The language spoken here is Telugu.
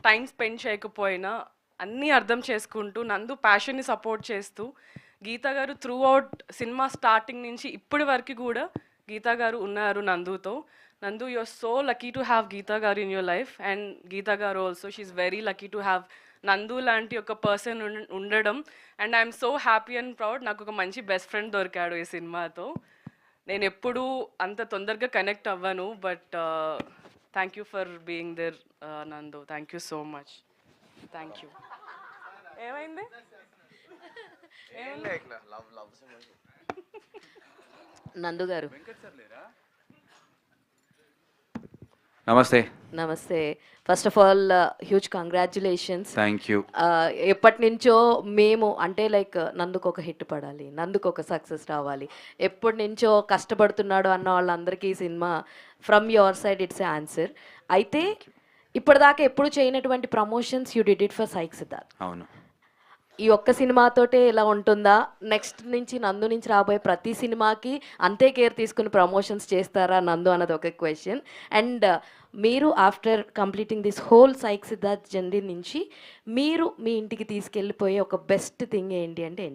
టైం స్పెండ్ చేయకపోయినా అన్నీ అర్థం చేసుకుంటూ నందు ప్యాషన్ని సపోర్ట్ చేస్తూ గీతా గారు త్రూ అవుట్ సినిమా స్టార్టింగ్ నుంచి ఇప్పటి వరకు కూడా గీతా గారు ఉన్నారు నందుతో. Nandu, you are so lucky to have Geetha garu in your life, and Geetha garu also she is very lucky to have Nandu లాంటి ఒక పర్సన్ ఉండడం. And I'm so happy and proud, నాకు ఒక మంచి బెస్ట్ ఫ్రెండ్ దొరికాడు ఈ సినిమాతో. నేను ఎప్పుడూ అంత తొందరగా కనెక్ట్ అవ్వను, but thank you for being there Nandu. Thank you so much. Thank you. ఏమైంది? నందు గారు నమస్తే. నమస్తే. First of all huge congratulations. Thank you. ఎప్పటి నుంచో మేము అంటే లైక్ నందుకు ఒక హిట్ పడాలి, నందుకు ఒక సక్సెస్ రావాలి, ఎప్పటి నుంచో కష్టపడుతున్నాడు అన్న వాళ్ళందరికీ ఈ cinema from your side it's a answer. అయితే ఇప్పటిదాకా ఎప్పుడు చేయనటువంటి promotions you did it for psych Siddharth. అవును. ఈ ఒక్క సినిమాతోటే ఇలా ఉంటుందా? నెక్స్ట్ నుంచి నందు నుంచి రాబోయే ప్రతి సినిమాకి అంతే కేర్ తీసుకుని ప్రమోషన్స్ చేస్తారా నందు అన్నది ఒక క్వశ్చన్. అండ్ మీరు after completing this whole psych Siddharth journey నుంచి మీరు మీ ఇంటికి తీసుకెళ్ళిపోయే ఒక బెస్ట్ థింగ్ ఏంటి అంటే